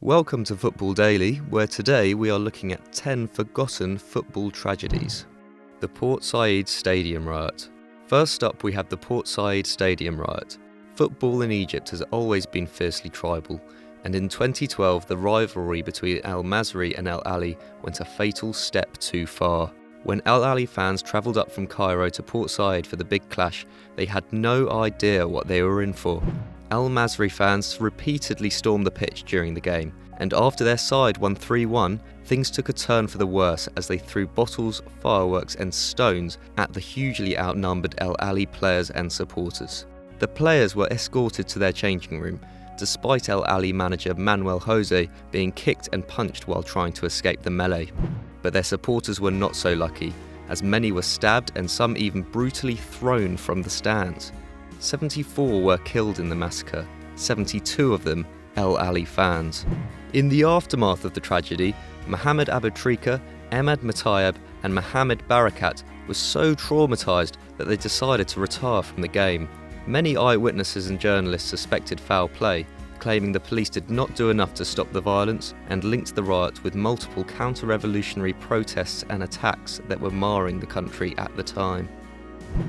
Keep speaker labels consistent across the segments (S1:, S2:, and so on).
S1: Welcome to Football Daily, where today we are looking at 10 forgotten football tragedies. The Port Said Stadium Riot. First up, we have the Port Said Stadium Riot. Football in Egypt has always been fiercely tribal, and in 2012 the rivalry between Al Masry and Al Ahly went a fatal step too far. When Al Ahly fans travelled up from Cairo to Port Said for the big clash, they had no idea what they were in for. Al Masry fans repeatedly stormed the pitch during the game, and after their side won 3-1, things took a turn for the worse as they threw bottles, fireworks and stones at the hugely outnumbered Al Ahly players and supporters. The players were escorted to their changing room, despite Al Ahly manager Manuel Jose being kicked and punched while trying to escape the melee. But their supporters were not so lucky, as many were stabbed and some even brutally thrown from the stands. 74 were killed in the massacre, 72 of them Al Ahly fans. In the aftermath of the tragedy, Mohamed Abutrika, Ahmad Matayeb and Mohamed Barakat were so traumatised that they decided to retire from the game. Many eyewitnesses and journalists suspected foul play, claiming the police did not do enough to stop the violence, and linked the riot with multiple counter-revolutionary protests and attacks that were marring the country at the time.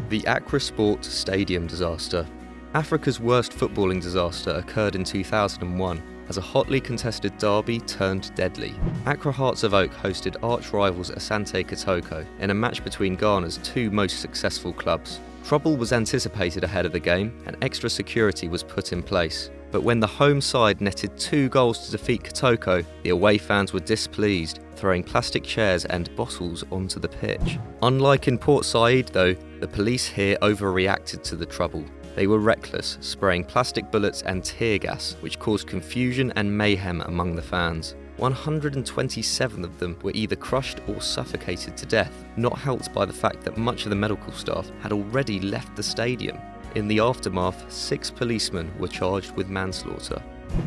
S1: The Accra Sport Stadium Disaster. Africa's worst footballing disaster occurred in 2001 as a hotly contested derby turned deadly. Accra Hearts of Oak hosted arch-rivals Asante Kotoko in a match between Ghana's two most successful clubs. Trouble was anticipated ahead of the game and extra security was put in place. But when the home side netted 2 goals to defeat Kotoko, the away fans were displeased, throwing plastic chairs and bottles onto the pitch. Unlike in Port Said though, the police here overreacted to the trouble. They were reckless, spraying plastic bullets and tear gas, which caused confusion and mayhem among the fans. 127 of them were either crushed or suffocated to death, not helped by the fact that much of the medical staff had already left the stadium. In the aftermath, 6 policemen were charged with manslaughter.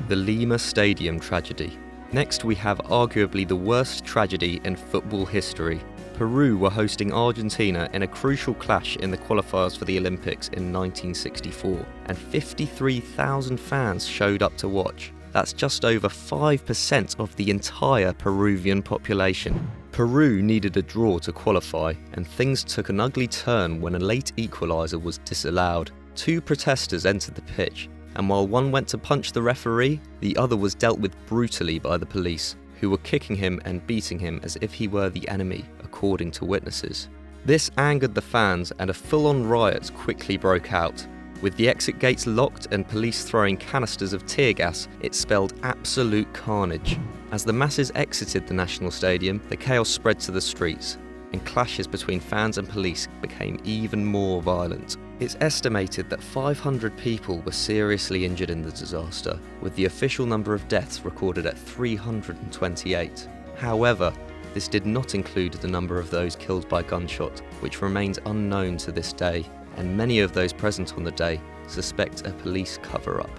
S1: The Lima Stadium Tragedy. Next we have arguably the worst tragedy in football history. Peru were hosting Argentina in a crucial clash in the qualifiers for the Olympics in 1964, and 53,000 fans showed up to watch. That's just over 5% of the entire Peruvian population. Peru needed a draw to qualify, and things took an ugly turn when a late equaliser was disallowed. 2 protesters entered the pitch, and while one went to punch the referee, the other was dealt with brutally by the police, who were kicking him and beating him as if he were the enemy, according to witnesses. This angered the fans, and a full-on riot quickly broke out. With the exit gates locked and police throwing canisters of tear gas, it spelled absolute carnage. As the masses exited the National Stadium, the chaos spread to the streets, and clashes between fans and police became even more violent. It's estimated that 500 people were seriously injured in the disaster, with the official number of deaths recorded at 328. However, this did not include the number of those killed by gunshot, which remains unknown to this day, and many of those present on the day suspect a police cover-up.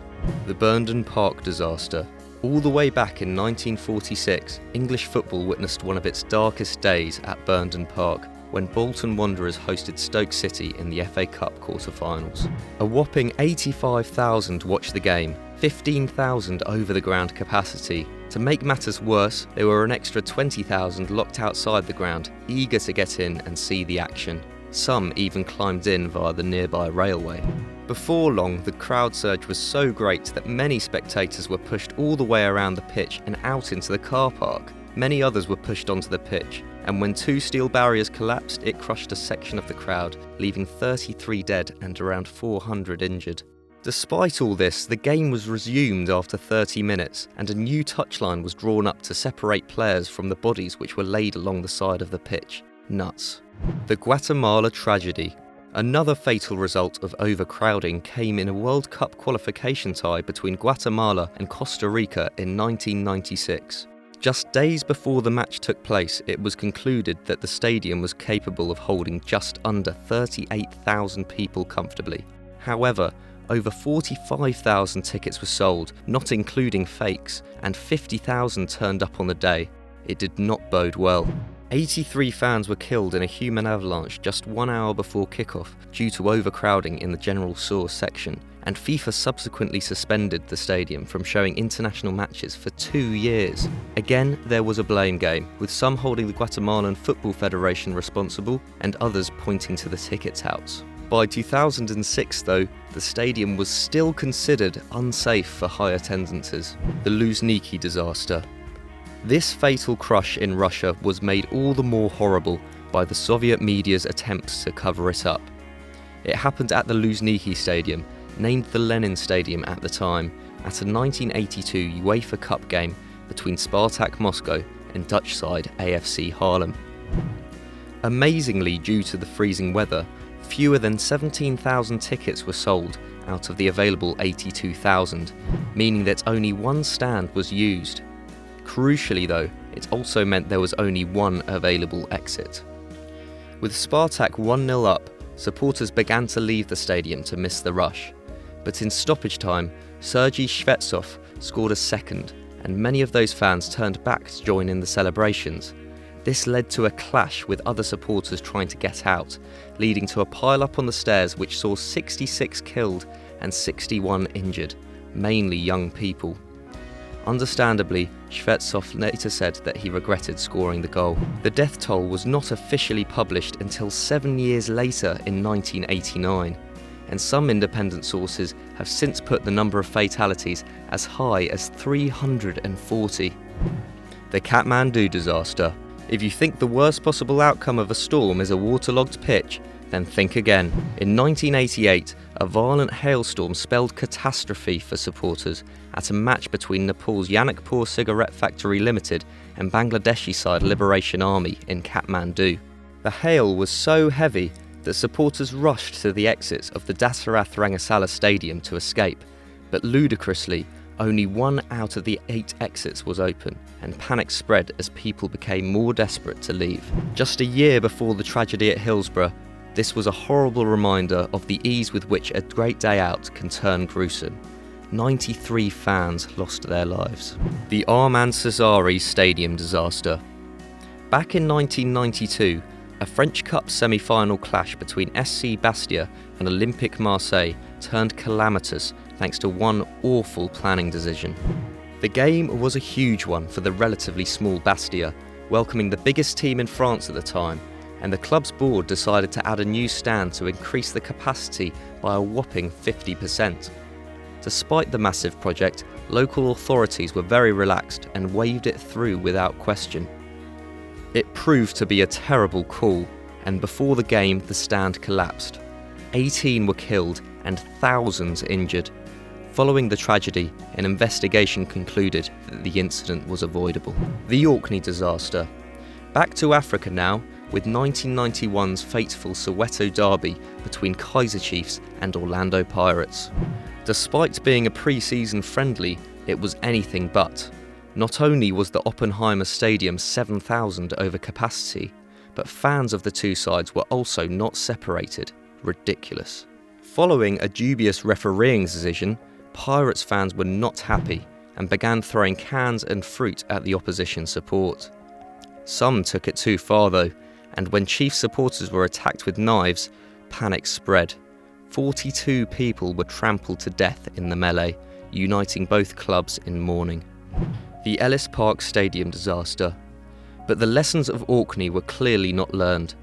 S1: The Burnden Park Disaster. All the way back in 1946, English football witnessed one of its darkest days at Burnden Park, when Bolton Wanderers hosted Stoke City in the FA Cup quarter-finals. A whopping 85,000 watched the game, 15,000 over the ground capacity. To make matters worse, there were an extra 20,000 locked outside the ground, eager to get in and see the action. Some even climbed in via the nearby railway. Before long, the crowd surge was so great that many spectators were pushed all the way around the pitch and out into the car park. Many others were pushed onto the pitch, and when 2 steel barriers collapsed, it crushed a section of the crowd, leaving 33 dead and around 400 injured. Despite all this, the game was resumed after 30 minutes, and a new touchline was drawn up to separate players from the bodies which were laid along the side of the pitch. Nuts. The Guatemala Tragedy. Another fatal result of overcrowding came in a World Cup qualification tie between Guatemala and Costa Rica in 1996. Just days before the match took place, it was concluded that the stadium was capable of holding just under 38,000 people comfortably. However, over 45,000 tickets were sold, not including fakes, and 50,000 turned up on the day. It did not bode well. 83 fans were killed in a human avalanche just 1 hour before kickoff due to overcrowding in the general source section, and FIFA subsequently suspended the stadium from showing international matches for 2 years. Again, there was a blame game, with some holding the Guatemalan Football Federation responsible and others pointing to the ticket touts. By 2006 though, the stadium was still considered unsafe for high attendances. The Luzhniki Disaster. This fatal crush in Russia was made all the more horrible by the Soviet media's attempts to cover it up. It happened at the Luzhniki Stadium, named the Lenin Stadium at the time, at a 1982 UEFA Cup game between Spartak Moscow and Dutch side AFC Haarlem. Amazingly, due to the freezing weather, fewer than 17,000 tickets were sold out of the available 82,000, meaning that only one stand was used. Crucially though, it also meant there was only one available exit. With Spartak 1-0 up, supporters began to leave the stadium to miss the rush. But in stoppage time, Sergei Shvetsov scored a second, and many of those fans turned back to join in the celebrations. This led to a clash with other supporters trying to get out, leading to a pile-up on the stairs which saw 66 killed and 61 injured, mainly young people. Understandably, Shvetsov later said that he regretted scoring the goal. The death toll was not officially published until 7 years later in 1989, and some independent sources have since put the number of fatalities as high as 340. The Kathmandu Disaster. If you think the worst possible outcome of a storm is a waterlogged pitch, then think again. In 1988, a violent hailstorm spelled catastrophe for supporters at a match between Nepal's Yanakpur Cigarette Factory Limited and Bangladeshi side Liberation Army in Kathmandu. The hail was so heavy that supporters rushed to the exits of the Dasarath Rangasala Stadium to escape, but ludicrously, only 1 out of the 8 exits was open, and panic spread as people became more desperate to leave. Just a year before the tragedy at Hillsborough, this was a horrible reminder of the ease with which a great day out can turn gruesome. 93 fans lost their lives. The Armand Cesari Stadium Disaster. Back in 1992, a French Cup semi-final clash between SC Bastia and Olympique Marseille turned calamitous thanks to one awful planning decision. The game was a huge one for the relatively small Bastia, welcoming the biggest team in France at the time, and the club's board decided to add a new stand to increase the capacity by a whopping 50%. Despite the massive project, local authorities were very relaxed and waved it through without question. It proved to be a terrible call, and before the game the stand collapsed. 18 were killed and thousands injured. Following the tragedy, an investigation concluded that the incident was avoidable. The Orkney Disaster. Back to Africa now, with 1991's fateful Soweto derby between Kaizer Chiefs and Orlando Pirates. Despite being a pre-season friendly, it was anything but. Not only was the Oppenheimer Stadium 7,000 over capacity, but fans of the two sides were also not separated. Ridiculous. Following a dubious refereeing decision, Pirates fans were not happy and began throwing cans and fruit at the opposition support. Some took it too far though, and when Chiefs supporters were attacked with knives, panic spread. 42 people were trampled to death in the melee, uniting both clubs in mourning. The Ellis Park Stadium Disaster. But the lessons of Orkney were clearly not learned.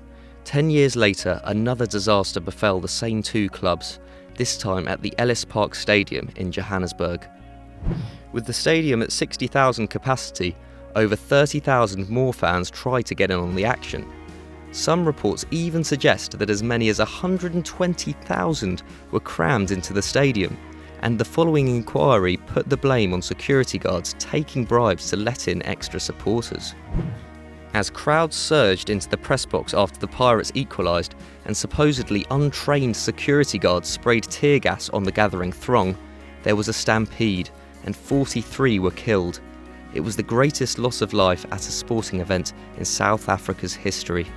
S1: 10 years later, another disaster befell the same two clubs, this time at the Ellis Park Stadium in Johannesburg. With the stadium at 60,000 capacity, over 30,000 more fans tried to get in on the action. Some reports even suggest that as many as 120,000 were crammed into the stadium, and the following inquiry put the blame on security guards taking bribes to let in extra supporters. As crowds surged into the press box after the Pirates equalised, and supposedly untrained security guards sprayed tear gas on the gathering throng, there was a stampede, and 43 were killed. It was the greatest loss of life at a sporting event in South Africa's history.